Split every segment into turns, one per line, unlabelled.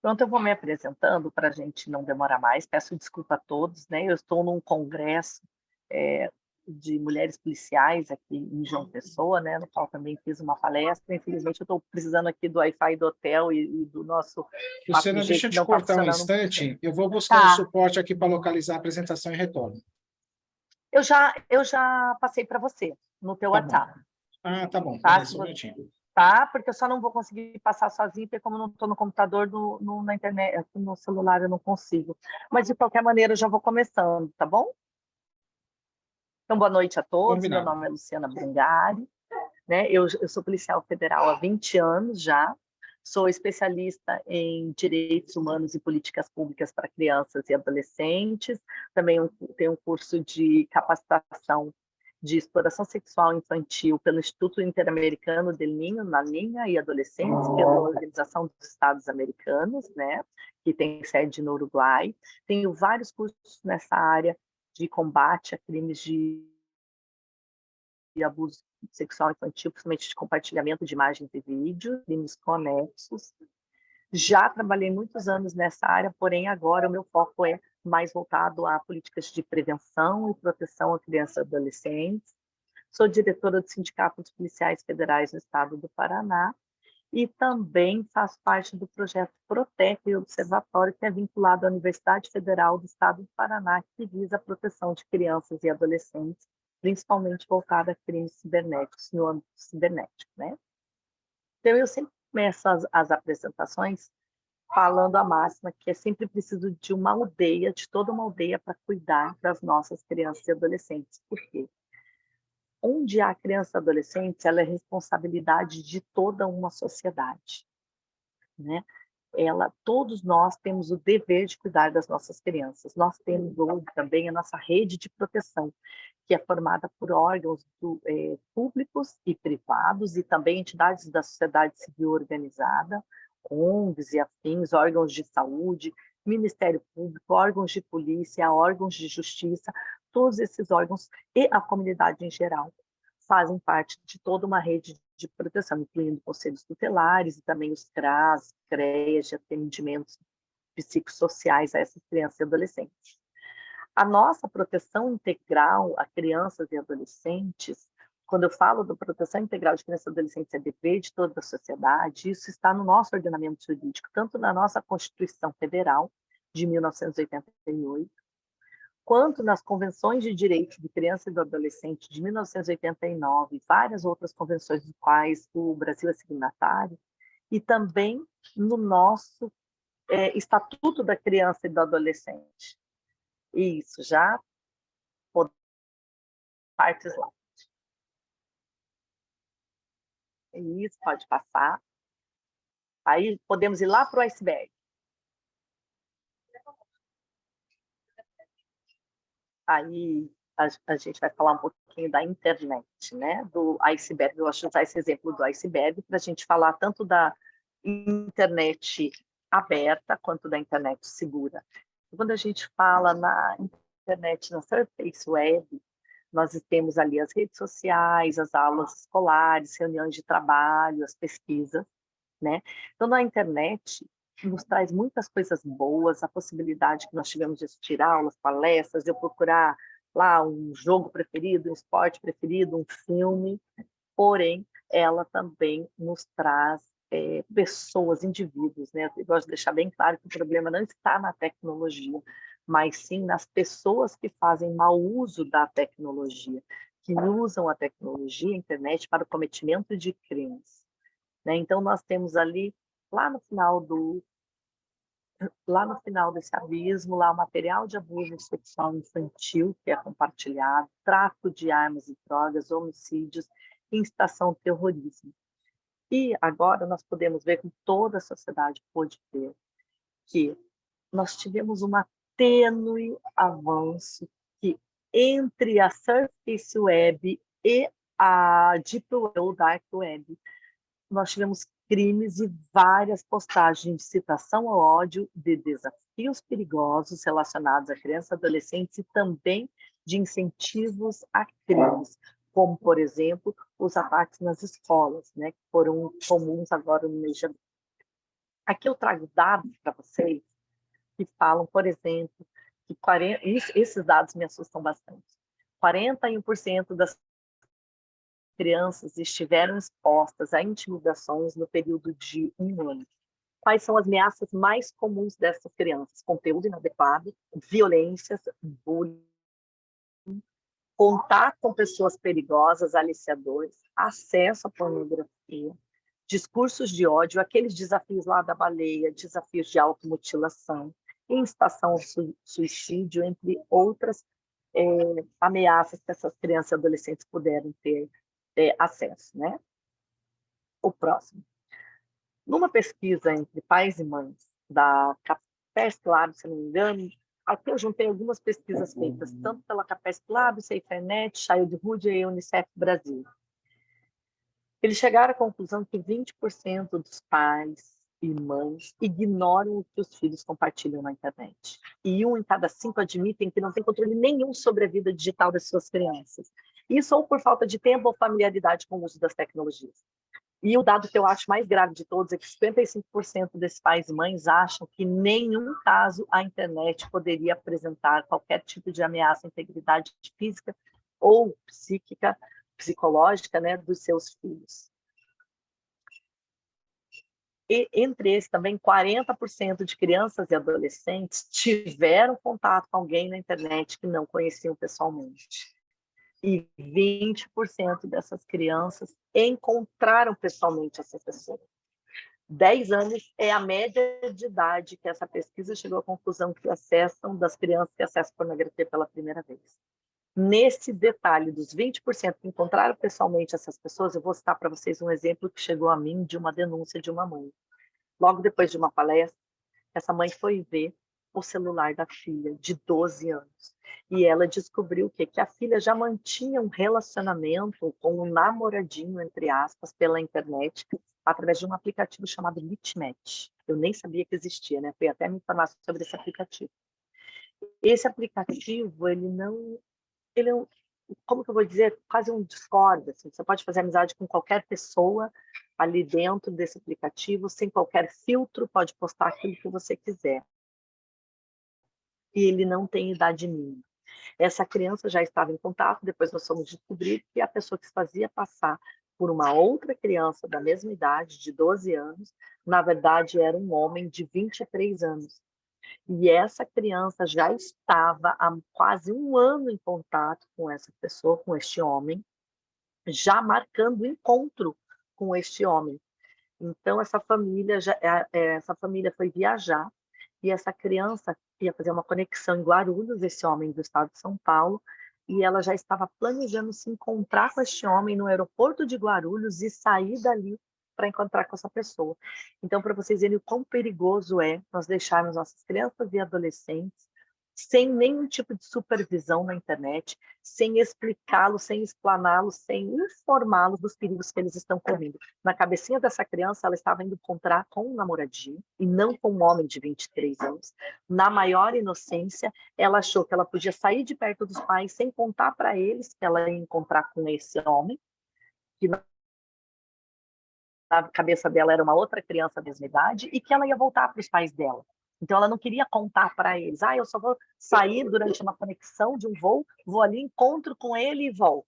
Pronto, eu vou me apresentando para a gente não demorar mais. Peço desculpa a todos, né? Eu estou num congresso eh, de mulheres policiais aqui em João Pessoa, né? No qual também fiz uma palestra. Infelizmente, eu estou precisando aqui do Wi-Fi do hotel e do nosso
Luciana,
4G
deixa eu
que
te
não está
cortar um
funcionando muito bem.
instante, eu vou buscar um
Tá,
suporte aqui para localizar a apresentação e retorno.
eu já passei para você no teu
Tá bom.
WhatsApp,
Ah, tá bom,
tá?
peraí só um minutinho.
Tá? Porque eu só não vou conseguir passar sozinha, porque como eu não estou no computador, na internet, aqui no celular eu não consigo. Mas, de qualquer maneira, eu já vou começando, tá bom? Então, boa noite a todos. Meu
Combinado.
nome é Luciana Brungari, né? Eu sou policial federal há 20 anos já. Sou especialista em direitos humanos e políticas públicas para crianças e adolescentes. Também tenho um curso de capacitação de exploração sexual infantil pelo Instituto Interamericano del Niño, na Linha e Adolescentes, pela Organização dos Estados Americanos, né, que tem sede no Uruguai. Tenho vários cursos nessa área de combate a crimes de abuso sexual infantil, principalmente de compartilhamento de imagens e vídeos, crimes conexos. Já trabalhei muitos anos nessa área, porém agora o meu foco é mais voltado a políticas de prevenção e proteção a crianças e adolescentes. Sou diretora do Sindicato dos Policiais Federais no estado do Paraná e também faço parte do projeto Protec e Observatório, que é vinculado à Universidade Federal do Estado do Paraná, que visa a proteção de crianças e adolescentes, principalmente voltada a crimes cibernéticos, no âmbito cibernético, né? Então, eu sempre começo as apresentações falando a máxima que é sempre preciso de uma aldeia, de toda uma aldeia, para cuidar das nossas crianças e adolescentes. Por quê? Onde há criança e adolescente, ela é responsabilidade de toda uma sociedade, né? Todos nós temos o dever de cuidar das nossas crianças. Nós temos hoje também a nossa rede de proteção, que é formada por órgãos públicos e privados, e também entidades da sociedade civil organizada, ONGs e afins, órgãos de saúde, Ministério Público, órgãos de polícia, órgãos de justiça, todos esses órgãos e a comunidade em geral fazem parte de toda uma rede de proteção, incluindo conselhos tutelares e também os CRAS, CREAs de atendimentos psicossociais a essas crianças e adolescentes. A nossa proteção integral a crianças e adolescentes, quando eu falo da proteção integral de crianças e adolescentes, é dever de toda a sociedade, isso está no nosso ordenamento jurídico, tanto na nossa Constituição Federal, de 1988, quanto nas convenções de direitos de criança e do adolescente de 1989, e várias outras convenções dos quais o Brasil é signatário, e também no nosso Estatuto da Criança e do Adolescente. Isso, já partes lá. Isso, pode passar. Aí podemos ir lá para o iceberg. Aí a gente vai falar um pouquinho da internet, né? Do iceberg. Eu gosto de usar esse exemplo do iceberg para a gente falar tanto da internet aberta quanto da internet segura. Quando a gente fala na internet, na surface web, nós temos ali as redes sociais, as aulas escolares, reuniões de trabalho, as pesquisas, né? Então, na internet, nos traz muitas coisas boas, a possibilidade que nós tivemos de assistir aulas, palestras, de eu procurar lá um jogo preferido, um esporte preferido, um filme, porém, ela também nos traz pessoas, indivíduos, né? Eu gosto de deixar bem claro que o problema não está na tecnologia, mas sim nas pessoas que fazem mau uso da tecnologia, que usam a tecnologia, a internet, para o cometimento de crimes, né? Então, nós temos ali, lá no final desse abismo, lá o material de abuso sexual infantil, que é compartilhado, tráfico de armas e drogas, homicídios, incitação ao terrorismo. E agora nós podemos ver, com toda a sociedade pôde ver, que nós tivemos uma tênue avanço que entre a Surface Web e a Deep Web, ou Dark Web, nós tivemos crimes e várias postagens de citação ao ódio, de desafios perigosos relacionados a crianças e adolescentes e também de incentivos a crimes, como, por exemplo, os ataques nas escolas, né, que foram comuns agora no mês de abril. Aqui eu trago dados para vocês que falam, por exemplo, que esses dados me assustam bastante. 41% das crianças estiveram expostas a intimidações no período de 1 ano. Quais são as ameaças mais comuns dessas crianças? Conteúdo inadequado, violências, bullying, contato com pessoas perigosas, aliciadores, acesso à pornografia, discursos de ódio, aqueles desafios lá da baleia, desafios de automutilação, incitação ao suicídio, entre outras ameaças que essas crianças e adolescentes puderam ter acesso, né? O próximo. Numa pesquisa entre pais e mães da Capesp Lab, se não me engano, aqui eu juntei algumas pesquisas feitas tanto pela Capesp Lab, SaferNet, Childhood e Unicef Brasil. Eles chegaram à conclusão que 20% dos pais e mães ignoram o que os filhos compartilham na internet. E 1 em cada 5 admitem que não tem controle nenhum sobre a vida digital das suas crianças. Isso ou por falta de tempo ou familiaridade com o uso das tecnologias. E o dado que eu acho mais grave de todos é que 55% desses pais e mães acham que, em nenhum caso, a internet poderia apresentar qualquer tipo de ameaça à integridade física ou psicológica, né, dos seus filhos. E, entre esses, também 40% de crianças e adolescentes tiveram contato com alguém na internet que não conheciam pessoalmente. E 20% dessas crianças encontraram pessoalmente essa pessoa. 10 anos é a média de idade que essa pesquisa chegou à conclusão que acessam, das crianças que acessam pornografia pela primeira vez. Nesse detalhe dos 20% que encontraram pessoalmente essas pessoas, eu vou citar para vocês um exemplo que chegou a mim de uma denúncia de uma mãe. Logo depois de uma palestra, essa mãe foi ver o celular da filha, de 12 anos. E ela descobriu que a filha já mantinha um relacionamento com um namoradinho, entre aspas, pela internet, através de um aplicativo chamado Litmatch. Eu nem sabia que existia, né? Fui até me informar sobre esse aplicativo. Esse aplicativo, ele é como que eu vou dizer, quase um Discord, assim. Você pode fazer amizade com qualquer pessoa ali dentro desse aplicativo, sem qualquer filtro, pode postar aquilo que você quiser. E ele não tem idade mínima. Essa criança já estava em contato, depois nós fomos descobrir que a pessoa que se fazia passar por uma outra criança da mesma idade, de 12 anos, na verdade era um homem de 23 anos. E essa criança já estava há quase 1 ano em contato com essa pessoa, com este homem, já marcando encontro com este homem. Então, essa família foi viajar e essa criança ia fazer uma conexão em Guarulhos, esse homem do estado de São Paulo, e ela já estava planejando se encontrar com este homem no aeroporto de Guarulhos e sair dali para encontrar com essa pessoa. Então, para vocês verem o quão perigoso é nós deixarmos nossas crianças e adolescentes sem nenhum tipo de supervisão na internet, sem explicá-los, sem explaná-los, sem informá-los dos perigos que eles estão correndo. Na cabecinha dessa criança, ela estava indo encontrar com um namoradinho, e não com um homem de 23 anos. Na maior inocência, ela achou que ela podia sair de perto dos pais sem contar para eles que ela ia encontrar com esse homem, que na cabeça dela era uma outra criança da mesma idade, e que ela ia voltar para os pais dela. Então, ela não queria contar para eles. Eu só vou sair durante uma conexão de um voo, vou ali, encontro com ele e volto.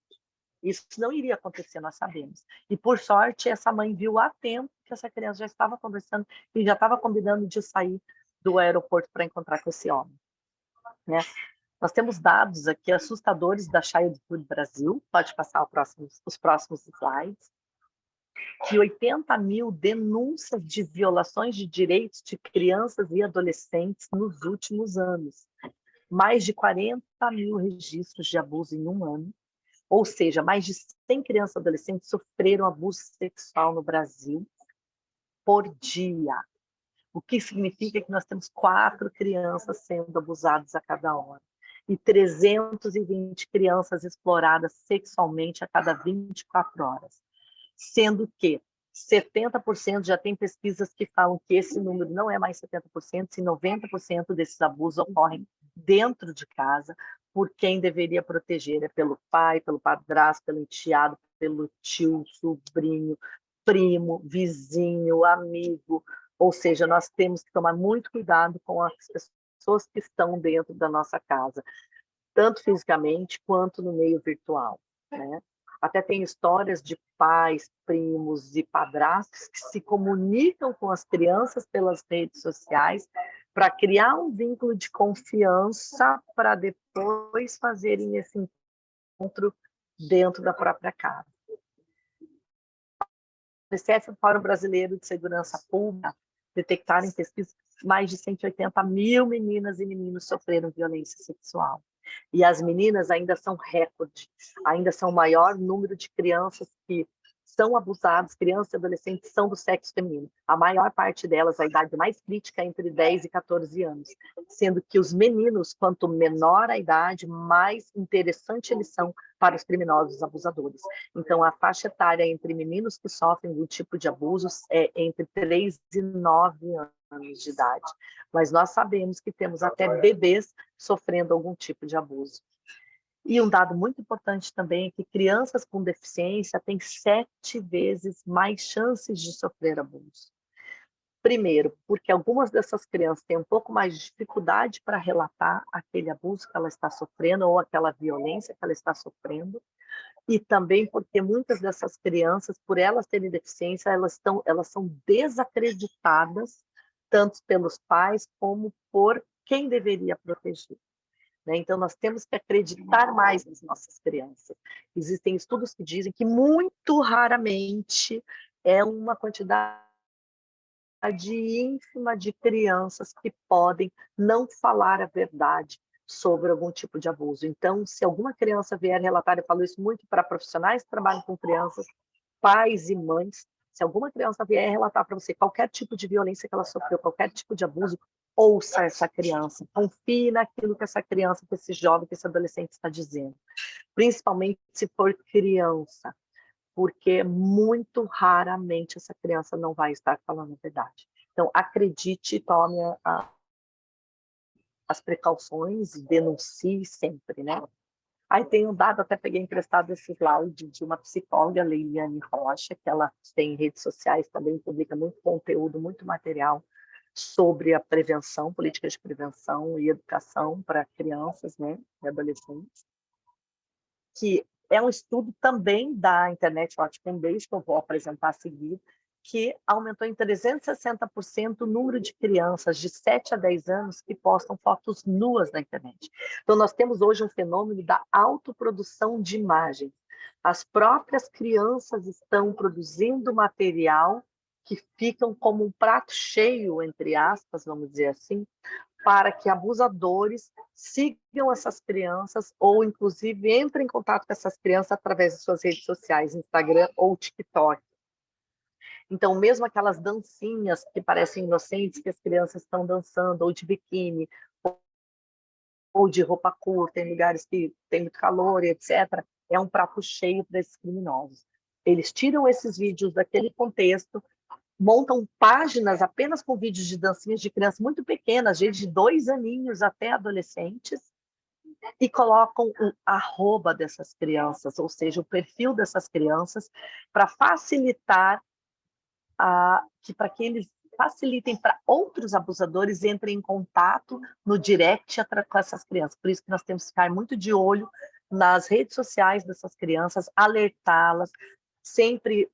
Isso não iria acontecer, nós sabemos. E, por sorte, essa mãe viu a tempo que essa criança já estava conversando e já estava combinando de sair do aeroporto para encontrar com esse homem. Né? Nós temos dados aqui assustadores da Childhood Brasil. Pode passar os próximos slides. Que 80 mil denúncias de violações de direitos de crianças e adolescentes nos últimos anos. Mais de 40 mil registros de abuso em 1 ano. Ou seja, mais de 100 crianças e adolescentes sofreram abuso sexual no Brasil por dia. O que significa que nós temos 4 crianças sendo abusadas a cada hora. E 320 crianças exploradas sexualmente a cada 24 horas. Sendo que 70% já tem pesquisas que falam que esse número não é mais 70%, se 90% desses abusos ocorrem dentro de casa, por quem deveria proteger, é pelo pai, pelo padrasto, pelo enteado, pelo tio, sobrinho, primo, vizinho, amigo, Ou seja, nós temos que tomar muito cuidado com as pessoas que estão dentro da nossa casa, tanto fisicamente quanto no meio virtual, né? Até tem histórias de pais, primos e padrastos que se comunicam com as crianças pelas redes sociais para criar um vínculo de confiança para depois fazerem esse encontro dentro da própria casa. O PCF, o Fórum Brasileiro de Segurança Pública, detectaram em pesquisa que mais de 180 mil meninas e meninos sofreram violência sexual. E as meninas ainda são recorde, ainda são o maior número de crianças que são abusadas, crianças e adolescentes são do sexo feminino. A maior parte delas, a idade mais crítica é entre 10 e 14 anos, sendo que os meninos, quanto menor a idade, mais interessante eles são para os criminosos abusadores. Então, a faixa etária entre meninos que sofrem do tipo de abusos é entre 3 e 9 anos de idade. Mas nós sabemos que temos até bebês sofrendo algum tipo de abuso. E um dado muito importante também é que crianças com deficiência têm 7 vezes mais chances de sofrer abuso. Primeiro, porque algumas dessas crianças têm um pouco mais de dificuldade para relatar aquele abuso que ela está sofrendo ou aquela violência que ela está sofrendo. E também porque muitas dessas crianças, por elas terem deficiência, elas são desacreditadas, tanto pelos pais como por quem deveria proteger. Né? Então, nós temos que acreditar mais nas nossas crianças. Existem estudos que dizem que muito raramente é uma quantidade ínfima de crianças que podem não falar a verdade sobre algum tipo de abuso. Então, se alguma criança vier relatar, eu falo isso muito para profissionais que trabalham com crianças, pais e mães, se alguma criança vier relatar para você qualquer tipo de violência que ela sofreu, qualquer tipo de abuso, ouça essa criança, confie naquilo que essa criança, que esse jovem, que esse adolescente está dizendo, principalmente se for criança, porque muito raramente essa criança não vai estar falando a verdade. Então, acredite, tome as precauções e denuncie sempre, né? Aí tem um dado, até peguei emprestado esse slide de uma psicóloga, Leiliane Rocha, que ela tem redes sociais, também publica muito conteúdo, muito material sobre a prevenção, políticas de prevenção e educação para crianças, né, e adolescentes, que é um estudo também da Internet Watch Foundation, que eu vou apresentar a seguir, que aumentou em 360% o número de crianças de 7 a 10 anos que postam fotos nuas na internet. Então, nós temos hoje um fenômeno da autoprodução de imagens. As próprias crianças estão produzindo material que ficam como um prato cheio, entre aspas, vamos dizer assim, para que abusadores sigam essas crianças ou, inclusive, entrem em contato com essas crianças através de suas redes sociais, Instagram ou TikTok. Então, mesmo aquelas dancinhas que parecem inocentes, que as crianças estão dançando, ou de biquíni, ou de roupa curta, em lugares que tem muito calor, etc., é um prato cheio para esses criminosos. Eles tiram esses vídeos daquele contexto, montam páginas apenas com vídeos de dancinhas de crianças muito pequenas, desde 2 aninhos até adolescentes, e colocam o arroba dessas crianças, ou seja, o perfil dessas crianças, para facilitar para que eles facilitem para outros abusadores entrem em contato no direct com essas crianças. Por isso que nós temos que ficar muito de olho nas redes sociais dessas crianças, alertá-las, sempre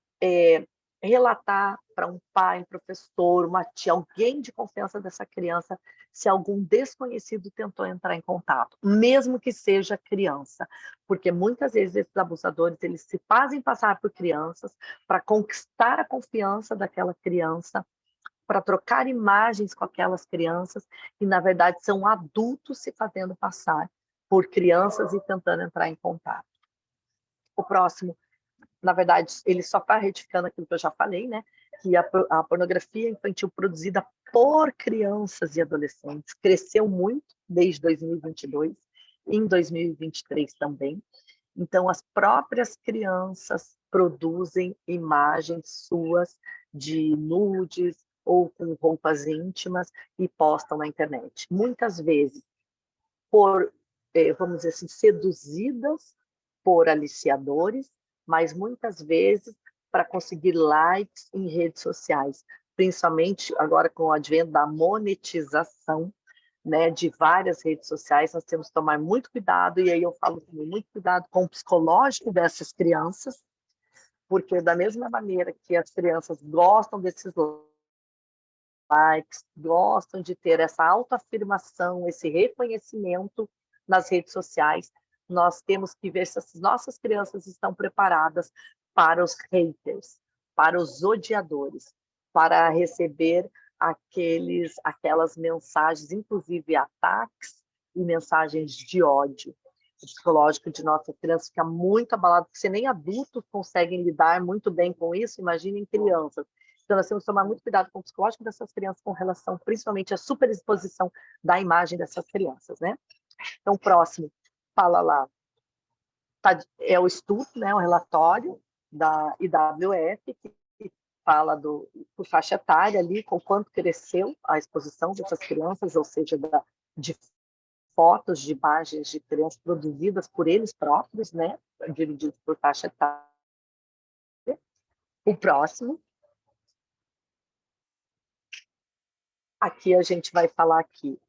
relatar para um pai, um professor, uma tia, alguém de confiança dessa criança, se algum desconhecido tentou entrar em contato, mesmo que seja criança, porque muitas vezes esses abusadores eles se fazem passar por crianças para conquistar a confiança daquela criança, para trocar imagens com aquelas crianças, e na verdade são adultos se fazendo passar por crianças e tentando entrar em contato. O próximo, na verdade, ele só está retificando aquilo que eu já falei, né? Que a pornografia infantil produzida por crianças e adolescentes cresceu muito desde 2022, em 2023 também. Então, as próprias crianças produzem imagens suas de nudes ou com roupas íntimas e postam na internet. Muitas vezes por, vamos dizer assim, seduzidas por aliciadores, mas muitas vezes para conseguir likes em redes sociais. principalmente agora com o advento da monetização, né, de várias redes sociais, nós temos que tomar muito cuidado, e aí eu falo também muito cuidado com o psicológico dessas crianças, porque da mesma maneira que as crianças gostam desses likes, gostam de ter essa autoafirmação, esse reconhecimento nas redes sociais, nós temos que ver se as nossas crianças estão preparadas para os haters, para os odiadores, para receber aquelas mensagens, inclusive ataques e mensagens de ódio. O psicológico de nossa criança fica muito abalado, porque se nem adultos conseguem lidar muito bem com isso, imaginem crianças. Então, nós temos que tomar muito cuidado com o psicológico dessas crianças com relação, principalmente, à superexposição da imagem dessas crianças, né? Então, o próximo, fala lá, é o estudo, né, o relatório da IWF, que fala por faixa etária ali, com quanto cresceu a exposição dessas crianças, ou seja, de fotos, de imagens de crianças produzidas por eles próprios, né, divididos por faixa etária. O próximo. Aqui a gente vai falar aqui.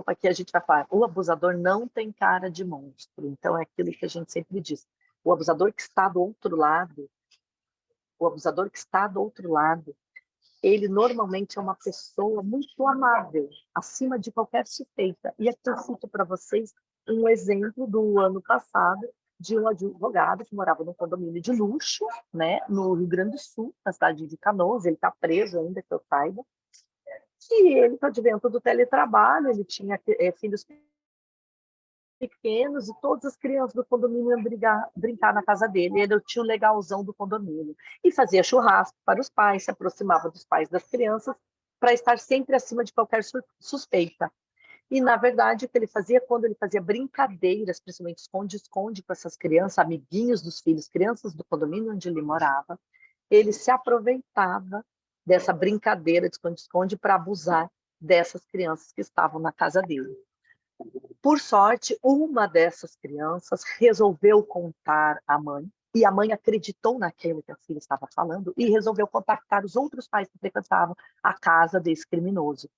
Aqui a gente vai falar, o abusador não tem cara de monstro. Então, é aquilo que a gente sempre diz. O abusador que está do outro lado, ele normalmente é uma pessoa muito amável, acima de qualquer suspeita. E aqui eu cito para vocês um exemplo do ano passado de um advogado que morava num condomínio de luxo, né, no Rio Grande do Sul, na cidade de Canoas. Ele está preso ainda, que eu saiba. E ele, com o advento do teletrabalho, ele tinha filhos pequenos, e todas as crianças do condomínio iam brincar na casa dele. Ele era o tio legalzão do condomínio. E fazia churrasco para os pais, se aproximava dos pais das crianças, para estar sempre acima de qualquer suspeita. E, na verdade, o que ele fazia, quando ele fazia brincadeiras, principalmente esconde-esconde com essas crianças, amiguinhos dos filhos, crianças do condomínio onde ele morava, ele se aproveitava dessa brincadeira de esconde-esconde para abusar dessas crianças que estavam na casa dele. Por sorte, uma dessas crianças resolveu contar à mãe, e a mãe acreditou naquilo que a filha estava falando e resolveu contactar os outros pais que frequentavam a casa desse criminoso.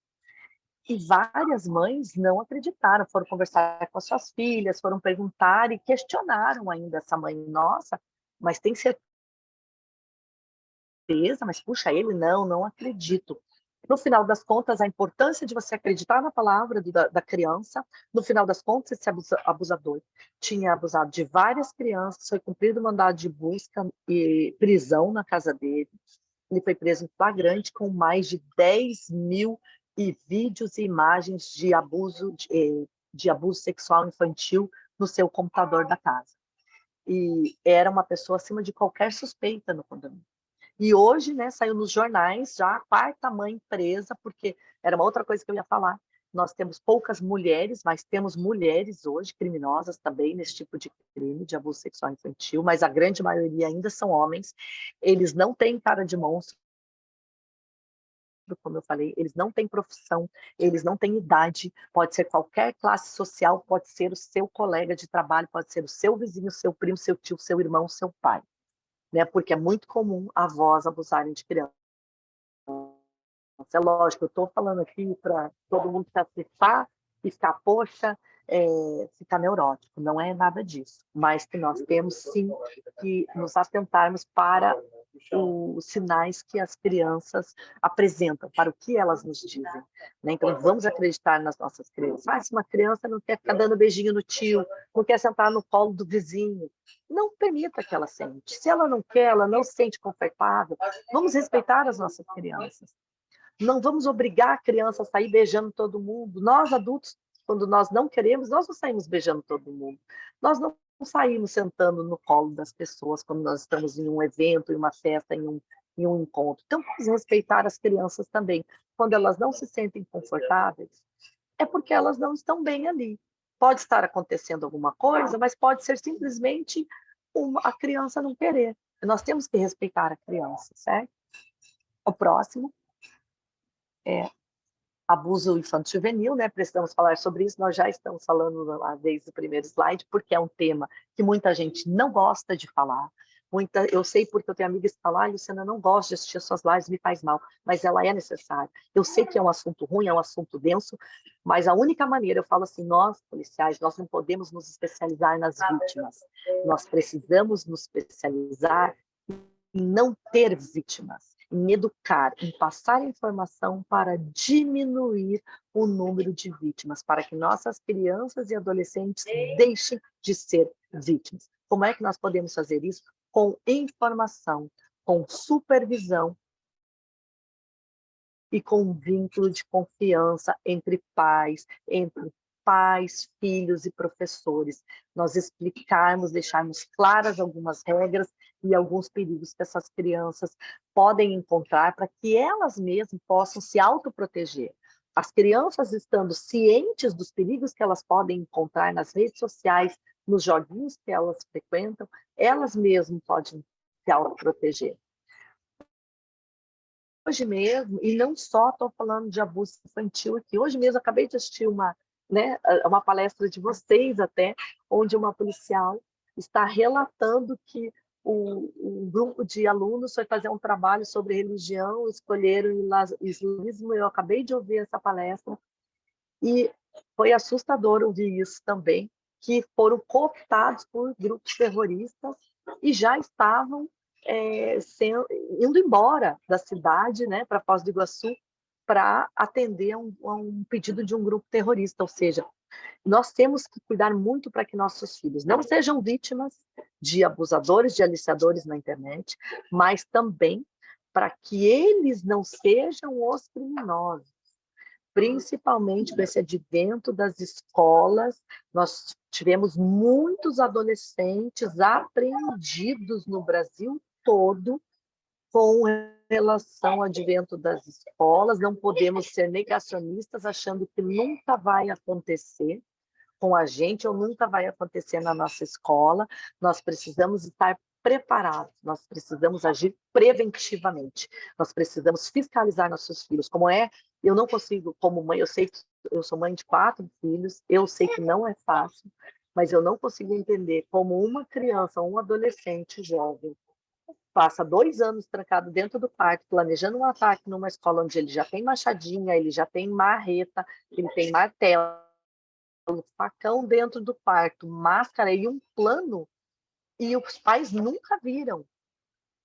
E várias mães não acreditaram, foram conversar com as suas filhas, foram perguntar e questionaram ainda essa mãe. Nossa, mas tem certeza? Mas puxa, ele não acredito. No final das contas, a importância de você acreditar na palavra da criança. No final das contas, esse abusador tinha abusado de várias crianças, foi cumprido o mandado de busca e prisão na casa dele. Ele foi preso em flagrante com mais de 10.000 vídeos e imagens de abuso sexual infantil no seu computador da casa. E era uma pessoa acima de qualquer suspeita no condomínio. E hoje, né, saiu nos jornais já a quarta mãe presa, porque era uma outra coisa que eu ia falar. Nós temos poucas mulheres, mas temos mulheres hoje criminosas também nesse tipo de crime de abuso sexual infantil, mas a grande maioria ainda são homens. Eles não têm cara de monstro, como eu falei, eles não têm profissão, eles não têm idade, pode ser qualquer classe social, pode ser o seu colega de trabalho, pode ser o seu vizinho, seu primo, seu tio, seu irmão, seu pai. Né? Porque é muito comum avós abusarem de crianças. É lógico, eu estou falando aqui para todo mundo se acessar e ficar, poxa, ficar neurótico. Não é nada disso. Mas que nós temos, sim, que nos atentarmos para os sinais que as crianças apresentam, para o que elas nos dizem. Né? Então, vamos acreditar nas nossas crianças. Se uma criança não quer ficar dando beijinho no tio, não quer sentar no colo do vizinho, não permita que ela sente. Se ela não quer, ela não se sente confortável, vamos respeitar as nossas crianças. Não vamos obrigar a criança a sair beijando todo mundo. Nós, adultos, quando nós não queremos, nós não saímos beijando todo mundo. Nós não saímos sentando no colo das pessoas quando nós estamos em um evento, em uma festa, em um encontro. Então, vamos respeitar as crianças também. Quando elas não se sentem confortáveis, é porque elas não estão bem ali. Pode estar acontecendo alguma coisa, mas pode ser simplesmente a criança não querer. Nós temos que respeitar a criança, certo? O próximo é abuso infanto-juvenil, né? Precisamos falar sobre isso, nós já estamos falando lá desde o primeiro slide, porque é um tema que muita gente não gosta de falar, Eu sei porque eu tenho amigas que falam, Luciana, eu não gosto de assistir as suas lives, me faz mal, mas ela é necessária. Eu sei que é um assunto ruim, é um assunto denso, mas a única maneira, eu falo assim, nós, policiais, nós não podemos nos especializar nas vítimas. Nós precisamos nos especializar em não ter vítimas, em educar, em passar informação para diminuir o número de vítimas, para que nossas crianças e adolescentes deixem de ser vítimas. Como é que nós podemos fazer isso? Com informação, com supervisão e com um vínculo de confiança entre pais, filhos e professores. Nós explicarmos, deixarmos claras algumas regras e alguns perigos que essas crianças podem encontrar para que elas mesmas possam se autoproteger. As crianças estando cientes dos perigos que elas podem encontrar nas redes sociais, nos joguinhos que elas frequentam, elas mesmas podem se autoproteger. Hoje mesmo, e não só estou falando de abuso infantil aqui, hoje mesmo acabei de assistir uma palestra de vocês até, onde uma policial está relatando que um grupo de alunos foi fazer um trabalho sobre religião, escolheram o islamismo. Eu acabei de ouvir essa palestra e foi assustador ouvir isso também, que foram cooptados por grupos terroristas e já estavam indo embora da cidade, né, para Foz do Iguaçu, para atender a um pedido de um grupo terrorista. Ou seja, nós temos que cuidar muito para que nossos filhos não sejam vítimas de abusadores, de aliciadores na internet, mas também para que eles não sejam os criminosos. Principalmente com esse advento das escolas, nós tivemos muitos adolescentes apreendidos no Brasil todo com relação ao advento das escolas. Não podemos ser negacionistas achando que nunca vai acontecer com a gente ou nunca vai acontecer na nossa escola. Nós precisamos estar preparados, nós precisamos agir preventivamente, nós precisamos fiscalizar nossos filhos. Eu não consigo, como mãe, eu sei que eu sou mãe de 4 filhos, eu sei que não é fácil, mas eu não consigo entender como uma criança, um adolescente jovem, passa 2 anos trancado dentro do quarto, planejando um ataque numa escola onde ele já tem machadinha, ele já tem marreta, ele tem martelo, facão dentro do quarto, máscara e um plano, e os pais nunca viram.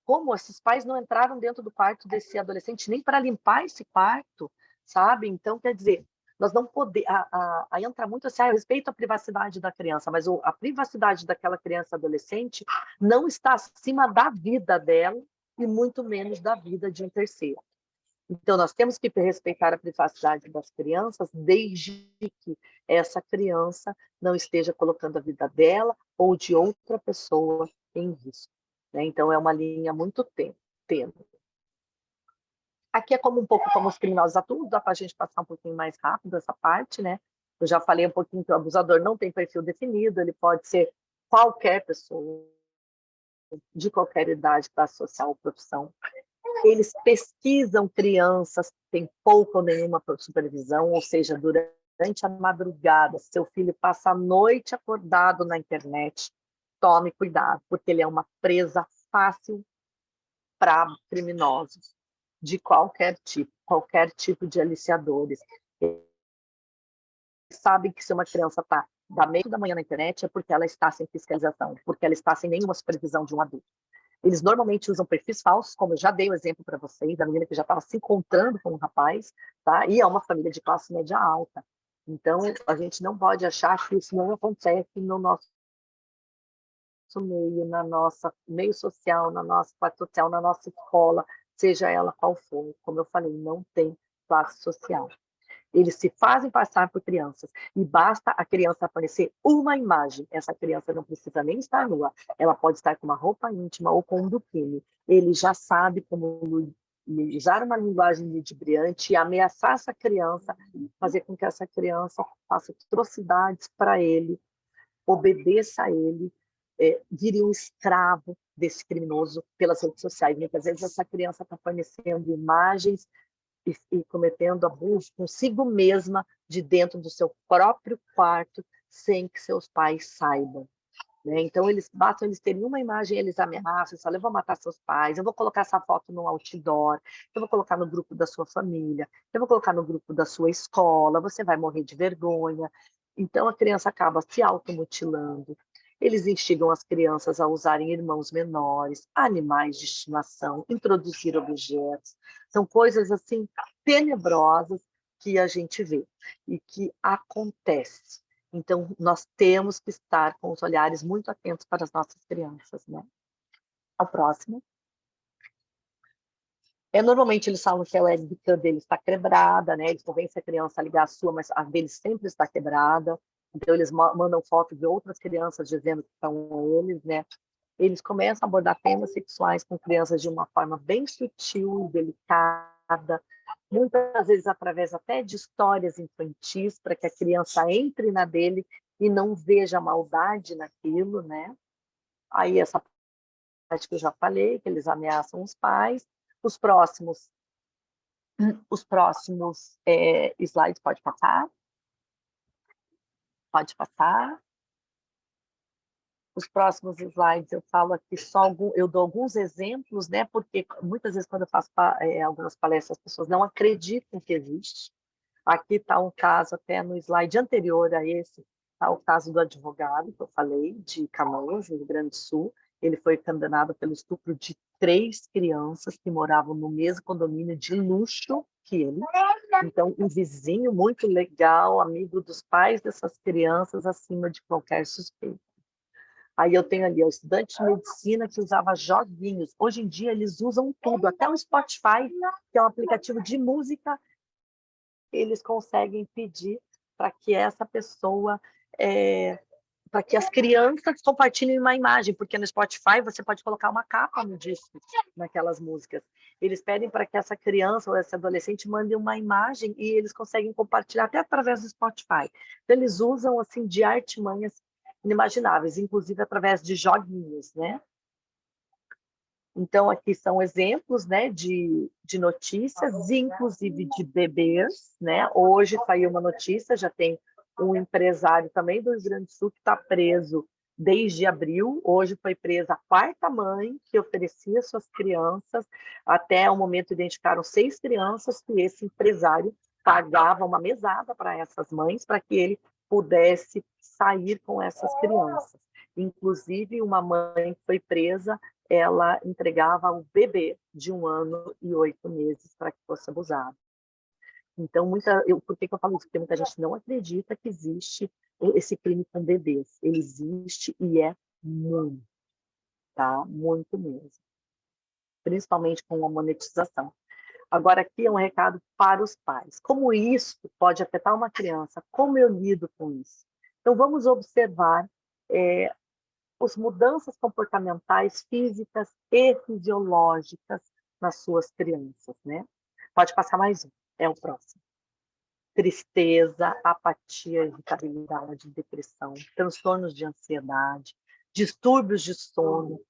Como esses pais não entraram dentro do quarto desse adolescente nem para limpar esse quarto, sabe? Então, quer dizer, nós não podemos... entra muito assim, eu respeito a privacidade da criança, mas a privacidade daquela criança adolescente não está acima da vida dela e muito menos da vida de um terceiro. Então, nós temos que respeitar a privacidade das crianças desde que essa criança não esteja colocando a vida dela ou de outra pessoa em risco, né? Então, é uma linha muito tênue. Aqui é um pouco como os criminosos atuam, dá para a gente passar um pouquinho mais rápido essa parte, né? Eu já falei um pouquinho que o abusador não tem perfil definido, ele pode ser qualquer pessoa, de qualquer idade, classe social ou profissão. Eles pesquisam crianças que têm pouca ou nenhuma supervisão, ou seja, durante a madrugada, seu filho passa a noite acordado na internet, tome cuidado, porque ele é uma presa fácil para criminosos de qualquer tipo de aliciadores. Eles sabem que se uma criança está da meia da manhã na internet é porque ela está sem fiscalização, porque ela está sem nenhuma supervisão de um adulto. Eles normalmente usam perfis falsos, como eu já dei o exemplo para vocês, da menina que já estava se encontrando com um rapaz, tá? E é uma família de classe média alta. Então, a gente não pode achar que isso não acontece no nosso meio, na nossa meio social, na nossa classe social, na nossa escola, seja ela qual for. Como eu falei, não tem classe social. Eles se fazem passar por crianças e basta a criança aparecer uma imagem. Essa criança não precisa nem estar nua. Ela pode estar com uma roupa íntima ou com um biquíni. Ele já sabe como usar uma linguagem ludibriante e ameaçar essa criança, fazer com que essa criança faça atrocidades para ele, obedeça a ele, vire um escravo desse criminoso pelas redes sociais. Muitas vezes essa criança está fornecendo imagens e cometendo abuso consigo mesma de dentro do seu próprio quarto, sem que seus pais saibam. né? Então, basta eles terem uma imagem, eles ameaçam, falam, eu vou matar seus pais, eu vou colocar essa foto no outdoor, eu vou colocar no grupo da sua família, eu vou colocar no grupo da sua escola, você vai morrer de vergonha. Então, a criança acaba se automutilando. Eles instigam as crianças a usarem irmãos menores, animais de estimação, introduzir objetos. São coisas, assim, tenebrosas que a gente vê e que acontece. Então, nós temos que estar com os olhares muito atentos para as nossas crianças, né? Ao próximo. Normalmente eles falam que a webcam deles está quebrada, né? Eles convencem a criança a ligar a sua, mas a deles sempre está quebrada. Então, eles mandam fotos de outras crianças dizendo que são eles, né? Eles começam a abordar temas sexuais com crianças de uma forma bem sutil, delicada, muitas vezes através até de histórias infantis, para que a criança entre na dele e não veja maldade naquilo, né? Aí essa parte que eu já falei, que eles ameaçam os pais. Os próximos slides, pode passar? Pode passar. Os próximos slides eu falo aqui eu dou alguns exemplos, né? Porque muitas vezes quando eu faço algumas palestras, as pessoas não acreditam que existe. Aqui está um caso, até no slide anterior a esse, está o caso do advogado que eu falei, de Canoas, no Rio Grande do Sul. Ele foi condenado pelo estupro de 3 crianças que moravam no mesmo condomínio de luxo que ele. Então, um vizinho muito legal, amigo dos pais dessas crianças, acima de qualquer suspeita. Aí eu tenho ali o estudante de medicina que usava joguinhos. Hoje em dia eles usam tudo, até o Spotify, que é um aplicativo de música, eles conseguem pedir para que essa pessoa, para que as crianças compartilhem uma imagem, porque no Spotify você pode colocar uma capa no disco, naquelas músicas. Eles pedem para que essa criança ou esse adolescente mande uma imagem e eles conseguem compartilhar até através do Spotify. Então, eles usam assim de artimanhas inimagináveis, inclusive através de joguinhos, né? Então, aqui são exemplos, né, de notícias, inclusive de bebês, né? Hoje saiu uma notícia, já tem um empresário também do Rio Grande do Sul que está preso desde abril. Hoje foi presa a 4ª mãe que oferecia suas crianças. Até o momento identificaram 6 crianças que esse empresário pagava uma mesada para essas mães para que ele pudesse sair com essas crianças. Inclusive, uma mãe que foi presa, ela entregava o bebê de 1 ano e 8 meses para que fosse abusado. Então, por que eu falo isso? Porque muita gente não acredita que existe esse crime com bebês. Ele existe e é muito, tá? Muito mesmo. Principalmente com a monetização. Agora, aqui é um recado para os pais. Como isso pode afetar uma criança? Como eu lido com isso? Então, vamos observar as mudanças comportamentais físicas e fisiológicas nas suas crianças, né? Pode passar mais um, é o próximo. Tristeza, apatia, irritabilidade, depressão, transtornos de ansiedade, distúrbios de sono,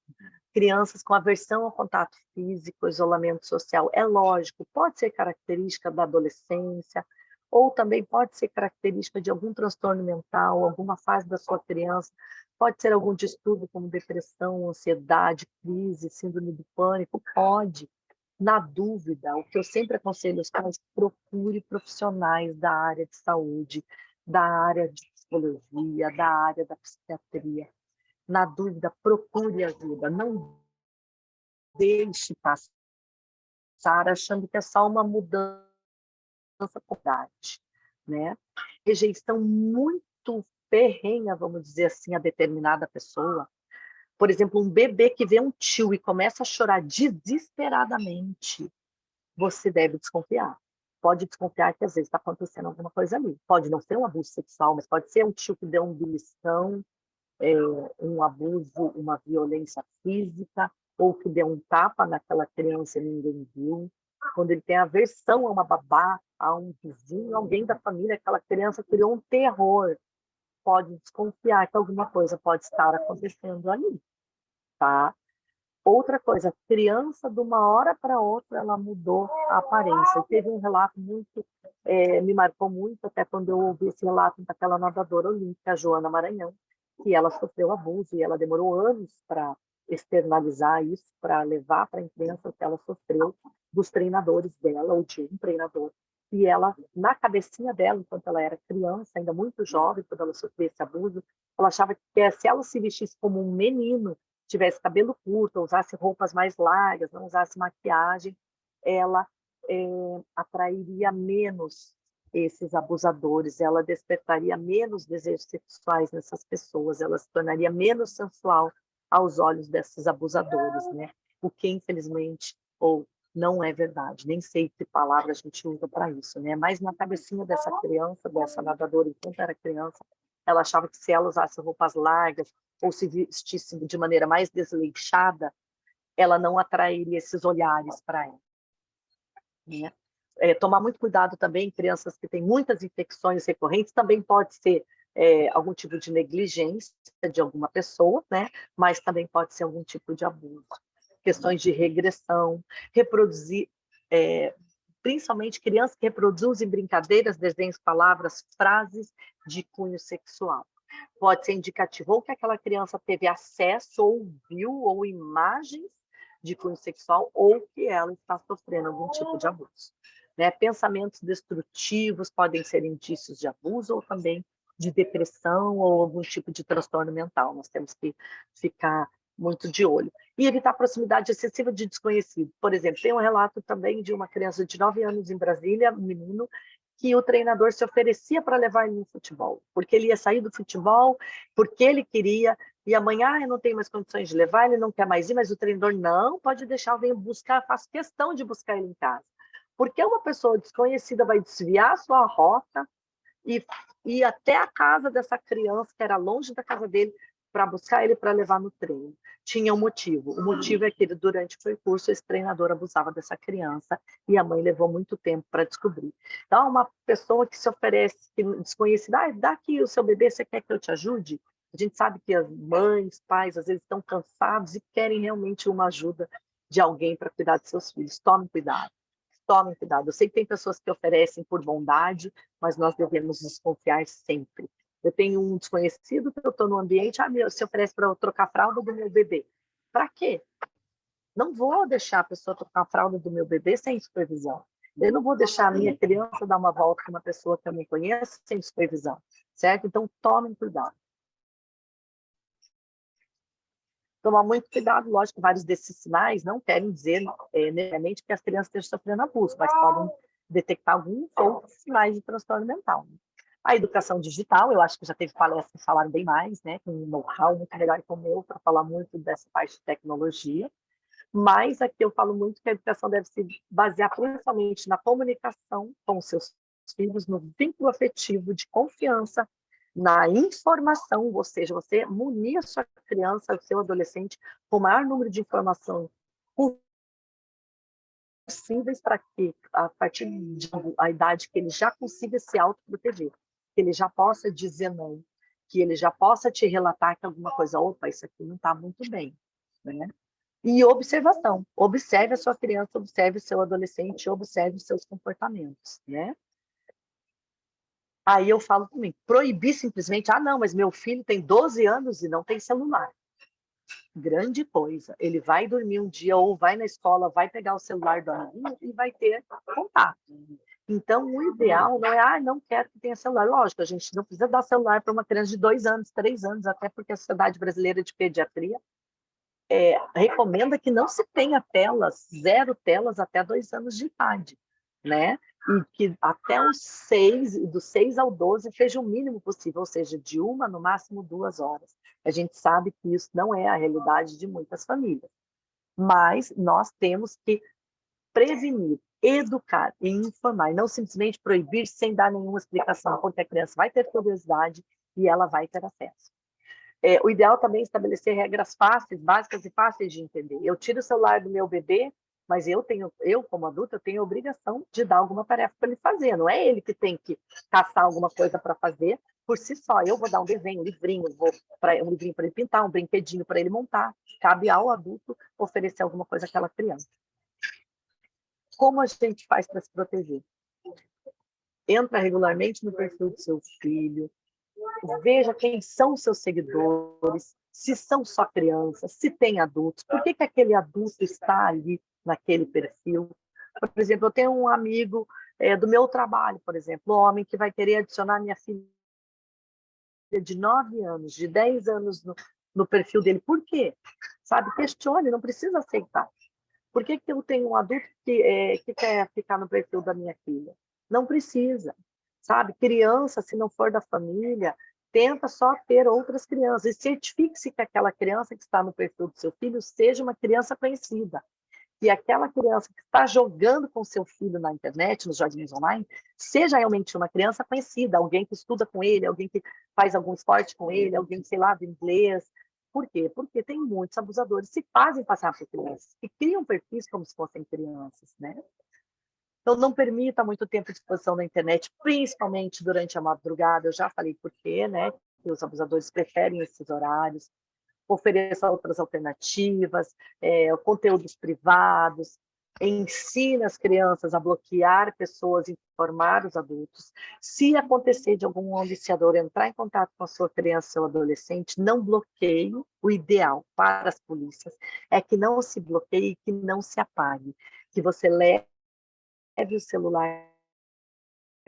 crianças com aversão ao contato físico, isolamento social. É lógico, pode ser característica da adolescência, ou também pode ser característica de algum transtorno mental, alguma fase da sua criança, pode ser algum distúrbio como depressão, ansiedade, crise, síndrome do pânico, pode. Na dúvida, o que eu sempre aconselho aos pais, procure profissionais da área de saúde, da área de psicologia, da área da psiquiatria. Na dúvida, procure ajuda, não deixe passar achando que é só uma mudança por idade, né? Rejeição muito ferrenha, vamos dizer assim, a determinada pessoa. Por exemplo, um bebê que vê um tio e começa a chorar desesperadamente, você deve desconfiar. Pode desconfiar que às vezes está acontecendo alguma coisa ali. Pode não ser um abuso sexual, mas pode ser um tio que deu um beliscão, um abuso, uma violência física, ou que deu um tapa naquela criança e ninguém viu. Quando ele tem aversão a uma babá, a um vizinho, alguém da família, aquela criança criou um terror. Pode desconfiar que alguma coisa pode estar acontecendo ali, tá? Outra coisa, a criança, de uma hora para outra, ela mudou a aparência. Teve um relato me marcou muito, até quando eu ouvi esse relato daquela nadadora olímpica, a Joana Maranhão, que ela sofreu abuso e ela demorou anos para externalizar isso, para levar para a imprensa o que ela sofreu dos treinadores dela, ou de um treinador. E ela, na cabecinha dela, enquanto ela era criança, ainda muito jovem, quando ela sofreu esse abuso, ela achava que se ela se vestisse como um menino, tivesse cabelo curto, usasse roupas mais largas, não usasse maquiagem, ela atrairia menos esses abusadores, ela despertaria menos desejos sexuais nessas pessoas, ela se tornaria menos sensual aos olhos desses abusadores, né? O que, infelizmente, ou não é verdade, nem sei que palavra a gente usa para isso, né? Mas na cabecinha dessa criança, dessa nadadora, enquanto era criança, ela achava que se ela usasse roupas largas ou se vestisse de maneira mais desleixada, ela não atrairia esses olhares para ela, né? Tomar muito cuidado também, crianças que têm muitas infecções recorrentes, também pode ser algum tipo de negligência de alguma pessoa, né? Mas também pode ser algum tipo de abuso. Questões de regressão, reproduzir, principalmente crianças que reproduzem brincadeiras, desenhos, palavras, frases de cunho sexual. Pode ser indicativo ou que aquela criança teve acesso, ou viu, ou imagens de cunho sexual, ou que ela está sofrendo algum tipo de abuso. Né? Pensamentos destrutivos podem ser indícios de abuso ou também de depressão ou algum tipo de transtorno mental. Nós temos que ficar muito de olho. E evitar proximidade excessiva de desconhecido. Por exemplo, tem um relato também de uma criança de 9 anos em Brasília, um menino, que o treinador se oferecia para levar ele no futebol, porque ele ia sair do futebol, porque ele queria, e amanhã eu não tenho mais condições de levar, ele não quer mais ir, mas o treinador não, pode deixar, eu venho buscar, faço questão de buscar ele em casa. Porque uma pessoa desconhecida vai desviar a sua rota e ir até a casa dessa criança, que era longe da casa dele, para buscar ele para levar no treino. Tinha um motivo. O motivo é que durante o percurso, esse treinador abusava dessa criança e a mãe levou muito tempo para descobrir. Então, uma pessoa que se oferece, desconhecida, dá aqui o seu bebê, você quer que eu te ajude? A gente sabe que as mães, pais, às vezes estão cansados e querem realmente uma ajuda de alguém para cuidar de seus filhos. Tomem cuidado. Tomem cuidado. Eu sei que tem pessoas que oferecem por bondade, mas nós devemos desconfiar sempre. Eu tenho um desconhecido que eu estou no ambiente, se oferece para eu trocar a fralda do meu bebê. Para quê? Não vou deixar a pessoa trocar a fralda do meu bebê sem supervisão. Eu não vou deixar a minha criança dar uma volta com uma pessoa que eu não conheço sem supervisão, certo? Então, tomem cuidado. Tomar muito cuidado, lógico, vários desses sinais não querem dizer necessariamente que as crianças estejam sofrendo abuso, mas podem detectar alguns outros sinais de transtorno mental. A educação digital, eu acho que já teve palestras que falaram bem mais, né, com um know-how muito melhor que o meu, para falar muito dessa parte de tecnologia, mas aqui eu falo muito que a educação deve se basear principalmente na comunicação com os seus filhos, no vínculo afetivo de confiança, na informação, ou seja, você munir a sua criança, o seu adolescente, com o maior número de informação possíveis para que, a partir da idade que ele já consiga se autoproteger, que ele já possa dizer não, que ele já possa te relatar que alguma coisa, opa, isso aqui não está muito bem, né? E observação, observe a sua criança, observe o seu adolescente, observe os seus comportamentos, né? Aí eu falo também, proibir simplesmente, não, mas meu filho tem 12 anos e não tem celular. Grande coisa. Ele vai dormir um dia ou vai na escola, vai pegar o celular do amiguinho e vai ter contato. Então, o ideal não é, não quero que tenha celular. Lógico, a gente não precisa dar celular para uma criança de 2 anos, 3 anos, até porque a Sociedade Brasileira de Pediatria recomenda que não se tenha telas, 0 telas até 2 anos de idade, né? E que até os 6, dos 6 ao 12, seja o mínimo possível, ou seja, de 1, no máximo 2 horas. A gente sabe que isso não é a realidade de muitas famílias, mas nós temos que prevenir, educar e informar, e não simplesmente proibir sem dar nenhuma explicação, porque a criança vai ter curiosidade e ela vai ter acesso. O ideal também é estabelecer regras fáceis, básicas e fáceis de entender. Eu tiro o celular do meu bebê, mas eu, como adulta, eu tenho a obrigação de dar alguma tarefa para ele fazer. Não é ele que tem que caçar alguma coisa para fazer por si só. Eu vou dar um desenho, um livrinho para ele pintar, um brinquedinho para ele montar. Cabe ao adulto oferecer alguma coisa àquela criança. Como a gente faz para se proteger? Entra regularmente no perfil do seu filho, Veja quem são os seus seguidores, se são só crianças, se tem adultos, por que aquele adulto está ali naquele perfil. Por exemplo, eu tenho um amigo do meu trabalho, por exemplo, um homem que vai querer adicionar minha filha de 9 anos, de 10 anos no perfil dele. Por quê? Sabe, questione, não precisa aceitar. Por que eu tenho um adulto que quer ficar no perfil da minha filha? Não precisa, sabe? Criança, se não for da família, tenta só ter outras crianças. E certifique-se que aquela criança que está no perfil do seu filho seja uma criança conhecida. Que aquela criança que está jogando com seu filho na internet, nos joguinhos online, seja realmente uma criança conhecida, alguém que estuda com ele, alguém que faz algum esporte com ele, alguém que, sei lá, do inglês. Por quê? Porque tem muitos abusadores que se fazem passar por crianças, que criam perfis como se fossem crianças, né? Então, não permita muito tempo de exposição na internet, principalmente durante a madrugada. Eu já falei por quê, né? Que os abusadores preferem esses horários. Ofereça outras alternativas, conteúdos privados, ensina as crianças a bloquear pessoas, informar os adultos. Se acontecer de algum aliciador entrar em contato com a sua criança ou adolescente, não bloqueie. O ideal para as polícias é que não se bloqueie, que não se apague, que você leve o celular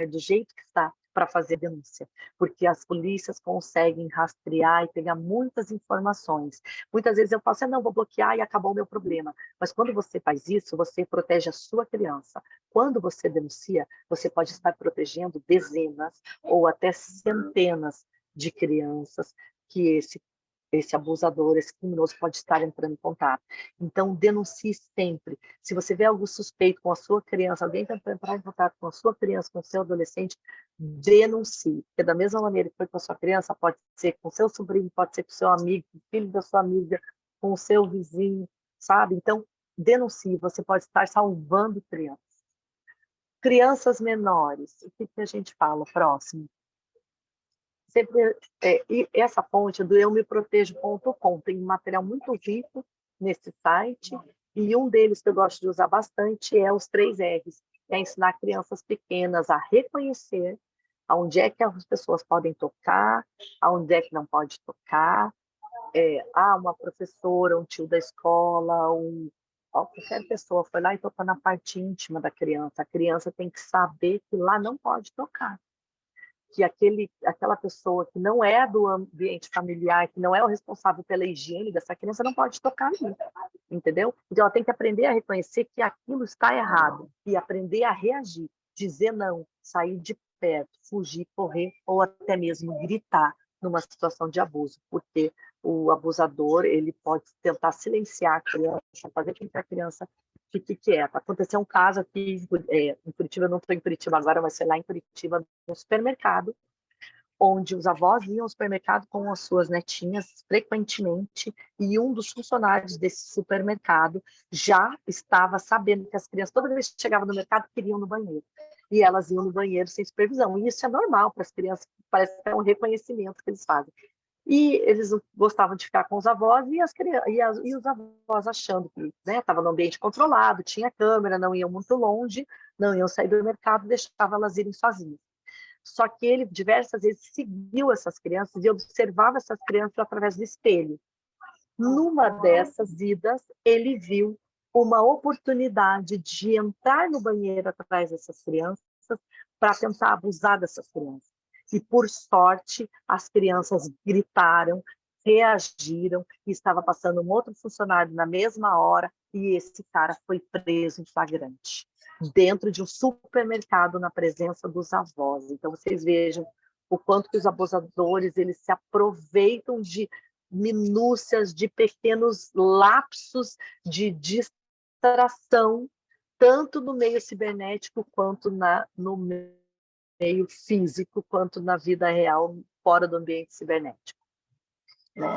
do jeito que está para fazer denúncia, porque as polícias conseguem rastrear e pegar muitas informações. Muitas vezes eu falo assim, não, vou bloquear e acabou o meu problema. Mas quando você faz isso, você protege a sua criança. Quando você denuncia, você pode estar protegendo dezenas ou até centenas de crianças que esse abusador, esse criminoso pode estar entrando em contato. Então, denuncie sempre. Se você vê algo suspeito com a sua criança, alguém tentando entrar em contato com a sua criança, com o seu adolescente, denuncie. Porque da mesma maneira que foi com a sua criança, pode ser com o seu sobrinho, pode ser com o seu amigo, com o filho da sua amiga, com o seu vizinho, sabe? Então, denuncie. Você pode estar salvando crianças. Crianças menores, o que a gente fala? Próximo. Sempre, e essa fonte é do eumeprotejo.com, tem um material muito rico nesse site, e um deles que eu gosto de usar bastante é os 3 R's, que é ensinar crianças pequenas a reconhecer aonde é que as pessoas podem tocar, aonde é que não pode tocar, uma professora, um tio da escola, qualquer pessoa foi lá e tocou na parte íntima da criança. A criança tem que saber que lá não pode tocar, que aquela pessoa que não é do ambiente familiar, que não é o responsável pela higiene dessa criança, não pode tocar ali, entendeu? Então, ela tem que aprender a reconhecer que aquilo está errado e aprender a reagir, dizer não, sair de perto, fugir, correr ou até mesmo gritar numa situação de abuso, porque o abusador ele pode tentar silenciar a criança, fazer com que a criança fique quieta. Aconteceu um caso aqui em Curitiba, eu não estou em Curitiba agora, mas sei lá em Curitiba, no supermercado, onde os avós iam ao supermercado com as suas netinhas frequentemente, e um dos funcionários desse supermercado já estava sabendo que as crianças, toda vez que chegavam no mercado, queriam no banheiro. E elas iam no banheiro sem supervisão. E isso é normal para as crianças, parece que é um reconhecimento que eles fazem. E eles gostavam de ficar com os avós e os avós achando que estava no ambiente controlado, tinha câmera, não iam muito longe, não iam sair do mercado, deixava elas irem sozinhas. Só que ele diversas vezes seguiu essas crianças e observava essas crianças através do espelho. Numa dessas idas, ele viu uma oportunidade de entrar no banheiro atrás dessas crianças para tentar abusar dessas crianças. E, por sorte, as crianças gritaram, reagiram, e estava passando um outro funcionário na mesma hora, e esse cara foi preso em flagrante, dentro de um supermercado, na presença dos avós. Então, vocês vejam o quanto que os abusadores eles se aproveitam de minúcias, de pequenos lapsos de distração, tanto no meio cibernético quanto no meio físico, quanto na vida real, fora do ambiente cibernético. Né?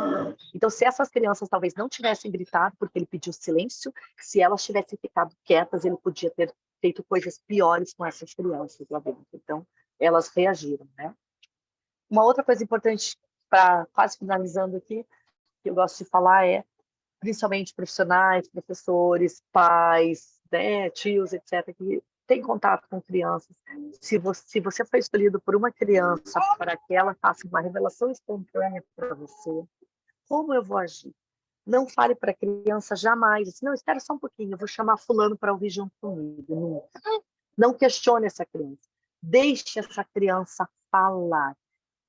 Então, se essas crianças talvez não tivessem gritado, porque ele pediu silêncio, se elas tivessem ficado quietas, ele podia ter feito coisas piores com essas crianças lá dentro. Então, elas reagiram. Né? Uma outra coisa importante, para quase finalizando aqui, que eu gosto de falar principalmente profissionais, professores, pais, né, tios, etc., que tem contato com crianças, se você foi escolhido por uma criança para que ela faça uma revelação espontânea para você, como eu vou agir? Não fale para a criança jamais, assim, não, espera só um pouquinho, eu vou chamar fulano para ouvir junto comigo. Nunca. Não questione essa criança. Deixe essa criança falar.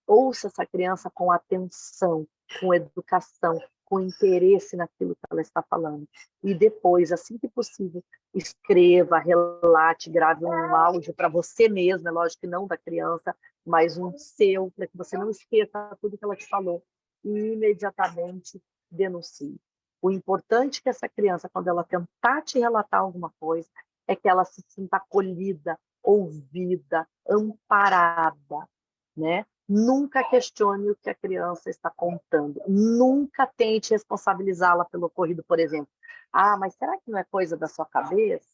Ouça essa criança com atenção, com educação, com interesse naquilo que ela está falando. E depois, assim que possível, escreva, relate, grave um áudio para você mesmo, é lógico que não da criança, mas um seu, para que você não esqueça tudo que ela te falou. E imediatamente denuncie. O importante é que essa criança, quando ela tentar te relatar alguma coisa, é que ela se sinta acolhida, ouvida, amparada, né? Nunca questione o que a criança está contando. Nunca tente responsabilizá-la pelo ocorrido, por exemplo. Ah, mas será que não é coisa da sua cabeça?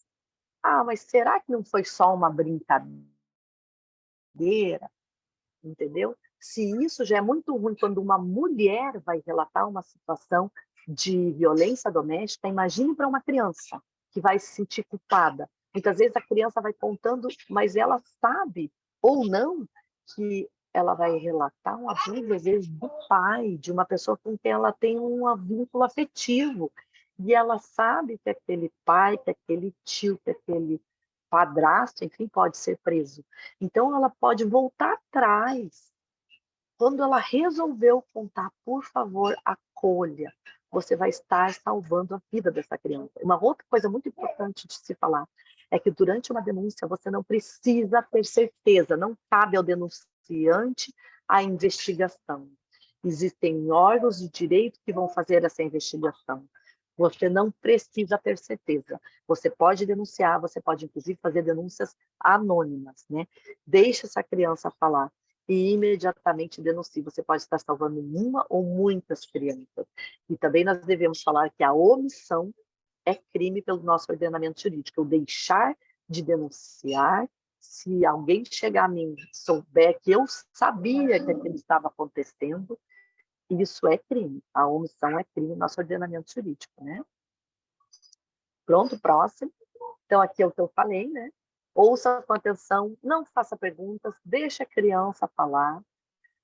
Ah, mas será que não foi só uma brincadeira? Entendeu? Se isso já é muito ruim quando uma mulher vai relatar uma situação de violência doméstica, imagine para uma criança que vai se sentir culpada. Muitas vezes a criança vai contando, mas ela sabe ou não que ela vai relatar um abuso, às vezes, do pai, de uma pessoa com quem ela tem um vínculo afetivo. E ela sabe que aquele pai, que aquele tio, que aquele padrasto, enfim, pode ser preso. Então, ela pode voltar atrás. Quando ela resolveu contar, por favor, acolha. Você vai estar salvando a vida dessa criança. Uma outra coisa muito importante de se falar é que durante uma denúncia você não precisa ter certeza, não cabe ao denunciante a investigação. Existem órgãos de direito que vão fazer essa investigação. Você não precisa ter certeza. Você pode denunciar, você pode inclusive fazer denúncias anônimas, né? Deixe essa criança falar e imediatamente denuncie. Você pode estar salvando uma ou muitas crianças. E também nós devemos falar que a omissão é crime pelo nosso ordenamento jurídico. Eu deixar de denunciar, se alguém chegar a mim e souber que eu sabia que aquilo estava acontecendo, isso é crime. A omissão é crime no nosso ordenamento jurídico, né? Pronto, próximo. Então, aqui é o que eu falei, né? Ouça com atenção, não faça perguntas, deixe a criança falar,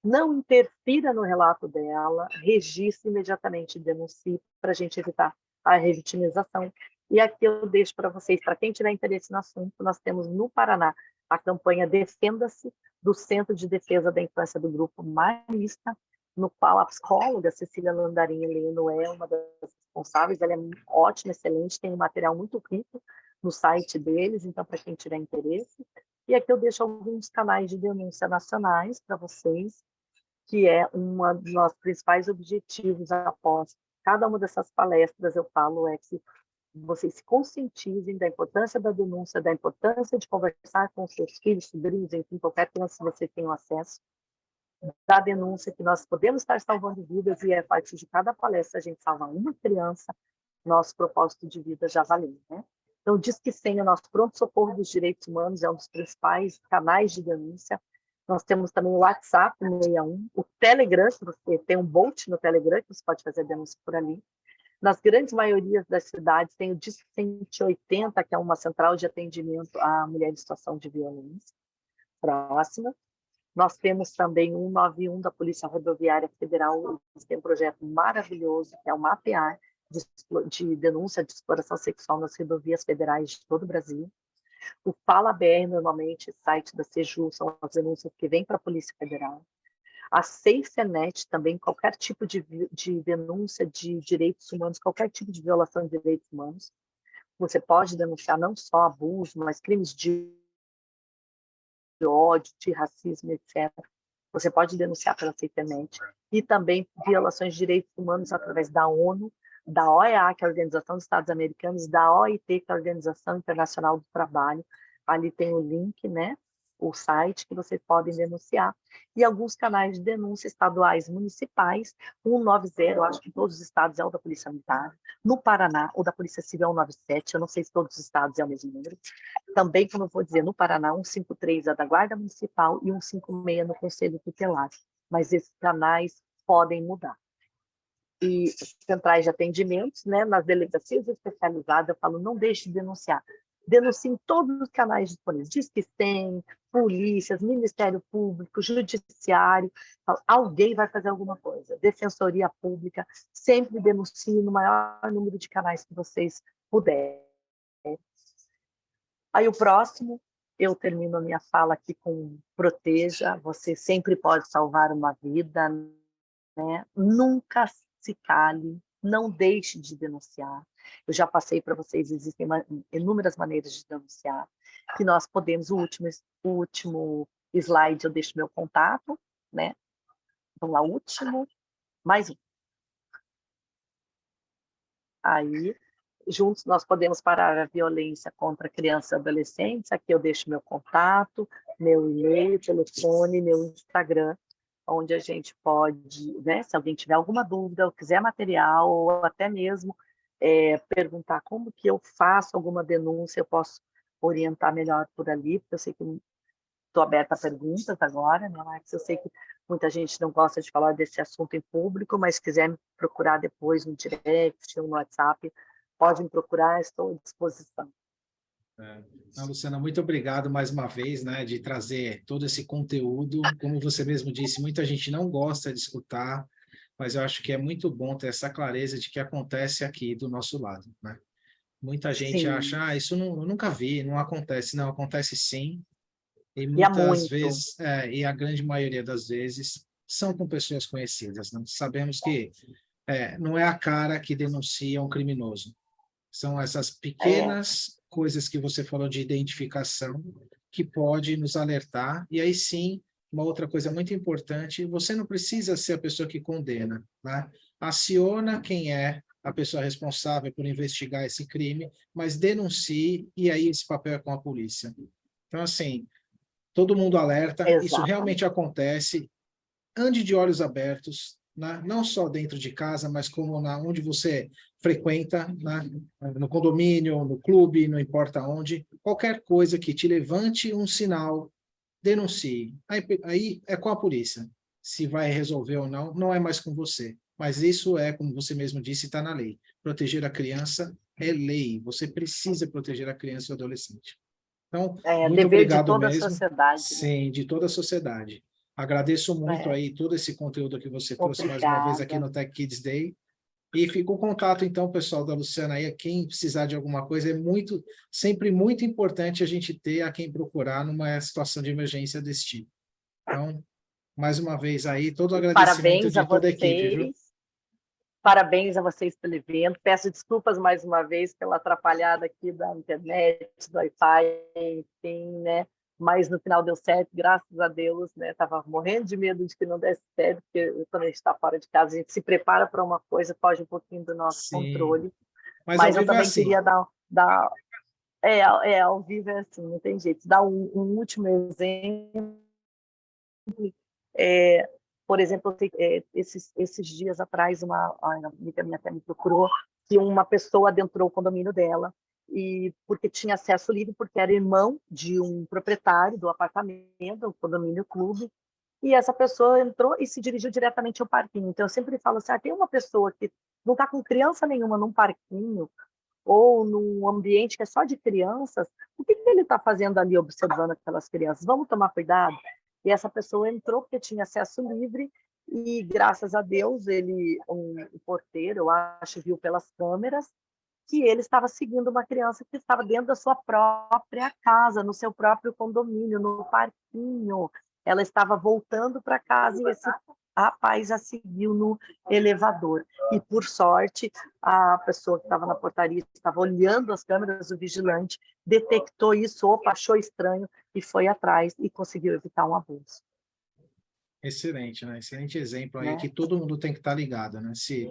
não interfira no relato dela, registre imediatamente e denuncie para a gente evitar a revitimização. E aqui eu deixo para vocês, para quem tiver interesse no assunto, nós temos no Paraná a campanha Defenda-se, do Centro de Defesa da Infância do Grupo Marista, no qual a psicóloga Cecília Landarim Heleno é uma das responsáveis. Ela é ótima, excelente, tem um material muito rico no site deles, então para quem tiver interesse. E aqui eu deixo alguns canais de denúncia nacionais para vocês, que é um dos nossos principais objetivos após cada uma dessas palestras, eu falo, é que vocês se conscientizem da importância da denúncia, da importância de conversar com seus filhos, sobrinhos, enfim, qualquer criança que você tenha acesso, da denúncia, que nós podemos estar salvando vidas, e a partir de cada palestra a gente salva uma criança, nosso propósito de vida já valeu, né? Então, diz que sim, o nosso pronto-socorro dos direitos humanos é um dos principais canais de denúncia. Nós temos também o WhatsApp 61, o Telegram, que você tem um bot no Telegram, que você pode fazer denúncia por ali. Nas grandes maiorias das cidades tem o Disque 180, que é uma central de atendimento à mulher em situação de violência. Próxima. Nós temos também o 191 da Polícia Rodoviária Federal, que tem um projeto maravilhoso, que é o MAPEAR, de denúncia de exploração sexual nas rodovias federais de todo o Brasil. O Fala BR, normalmente, site da Seju, são as denúncias que vêm para a Polícia Federal. A SafeNet, também, qualquer tipo de denúncia de direitos humanos, qualquer tipo de violação de direitos humanos. Você pode denunciar não só abuso, mas crimes de ódio, de racismo, etc. Você pode denunciar pela SafeNet. E também violações de direitos humanos através da ONU, da OEA, que é a Organização dos Estados Americanos, da OIT, que é a Organização Internacional do Trabalho. Ali tem o link, né? O site que vocês podem denunciar. E alguns canais de denúncia estaduais municipais, 190, acho que todos os estados é o da Polícia Militar. No Paraná, o da Polícia Civil é o 97, eu não sei se todos os estados é o mesmo número. Também, como eu vou dizer, no Paraná, 153 é da Guarda Municipal e 156 no Conselho Tutelar. Mas esses canais podem mudar. E centrais de atendimentos, né, nas delegacias especializadas, eu falo, não deixe de denunciar. Denuncie em todos os canais disponíveis. Disque 100, polícias, Ministério Público, Judiciário. Alguém vai fazer alguma coisa. Defensoria Pública. Sempre denuncie no maior número de canais que vocês puderem. Aí o próximo, eu termino a minha fala aqui com proteja. Você sempre pode salvar uma vida, né? Nunca se cale, não deixe de denunciar. Eu já passei para vocês, existem inúmeras maneiras de denunciar, que nós podemos, o último slide eu deixo meu contato, né? Vamos lá, último, mais um. Aí, juntos nós podemos parar a violência contra crianças e adolescentes. Aqui eu deixo meu contato, meu e-mail, telefone, meu Instagram, onde a gente pode, né, se alguém tiver alguma dúvida, ou quiser material, ou até mesmo perguntar como que eu faço alguma denúncia, eu posso orientar melhor por ali, porque eu sei que estou aberta a perguntas agora, né, Marcos? Eu sei que muita gente não gosta de falar desse assunto em público, mas se quiser me procurar depois no direct ou no WhatsApp, pode me procurar, estou à disposição.
Não, Luciana, muito obrigado mais uma vez, né, de trazer todo esse conteúdo. Como você mesmo disse, muita gente não gosta de escutar, mas eu acho que é muito bom ter essa clareza de que acontece aqui do nosso lado, né? Muita gente
Sim.
acha, isso eu nunca vi, não acontece. Não, acontece sim. E
E há
muitas
muito.
vezes, e a grande maioria das vezes, são com pessoas conhecidas, né? Sabemos que não é a cara que denuncia um criminoso. São essas pequenas coisas que você falou de identificação que pode nos alertar. E aí sim, uma outra coisa muito importante, você não precisa ser a pessoa que condena, né? Aciona quem é a pessoa responsável por investigar esse crime, mas denuncie, e aí esse papel é com a polícia. Então, assim, todo mundo alerta,
Exatamente.
isso realmente acontece, ande de olhos abertos, né? Não só dentro de casa, mas como onde você frequenta, né? No condomínio, no clube, não importa onde, qualquer coisa que te levante um sinal, denuncie. Aí é com a polícia. Se vai resolver ou não, não é mais com você. Mas isso é, como você mesmo disse, está na lei. Proteger a criança é lei. Você precisa proteger a criança e o adolescente. Então, muito
dever de
obrigado
toda a
mesmo.
sociedade.
Sim, de toda a sociedade. Agradeço muito aí todo esse conteúdo que você trouxe mais uma vez aqui no Tech Kids Day. E fica o contato, então, pessoal, da Luciana aí, quem precisar de alguma coisa, sempre muito importante a gente ter a quem procurar numa situação de emergência desse tipo. Então, mais uma vez aí, todo o agradecimento de toda a equipe, viu?
Parabéns a vocês pelo evento. Peço desculpas mais uma vez pela atrapalhada aqui da internet, do Wi-Fi, enfim, né? Mas no final deu certo, graças a Deus, né? Estava morrendo de medo de que não desse certo, porque quando a gente está fora de casa, a gente se prepara para uma coisa, foge um pouquinho do nosso controle.
Mas
eu também
assim.
queria dar ao vivo é assim, não tem jeito. Dar um último exemplo. Por exemplo, esses dias atrás, uma amiga minha até me procurou, que uma pessoa adentrou o condomínio dela, e porque tinha acesso livre, porque era irmão de um proprietário do apartamento, o condomínio clube, e essa pessoa entrou e se dirigiu diretamente ao parquinho. Então, eu sempre falo assim, tem uma pessoa que não está com criança nenhuma num parquinho, ou num ambiente que é só de crianças, o que ele está fazendo ali observando aquelas crianças? Vamos tomar cuidado? E essa pessoa entrou porque tinha acesso livre e, graças a Deus, o porteiro, eu acho, viu pelas câmeras que ele estava seguindo uma criança que estava dentro da sua própria casa, no seu próprio condomínio, no parquinho. Ela estava voltando para casa e esse rapaz a seguiu no elevador. E, por sorte, a pessoa que estava na portaria estava olhando as câmeras, o vigilante detectou isso, achou estranho e foi atrás e conseguiu evitar um abuso.
Excelente, né? Excelente exemplo aí, que todo mundo tem que estar ligado, né? Se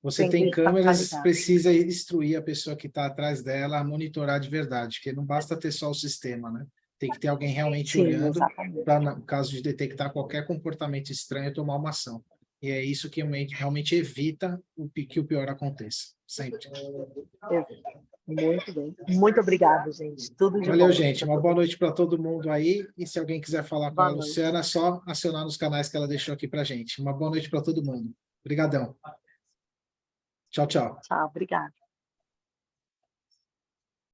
você
Tem
tem
que
câmeras, precisa instruir a pessoa que está atrás dela a monitorar de verdade, porque não basta ter só o sistema, né? Tem que ter alguém realmente olhando para, no caso de detectar qualquer comportamento estranho, tomar uma ação. E é isso que realmente evita que o pior aconteça, sempre.
Muito bem. Muito obrigada, gente. Tudo de bom.
Valeu, gente. Uma boa noite para todo mundo aí. E se alguém quiser falar com a Luciana, é só acionar nos canais que ela deixou aqui para gente. Uma boa noite para todo mundo. Obrigadão. Tchau, tchau.
Tchau, obrigada.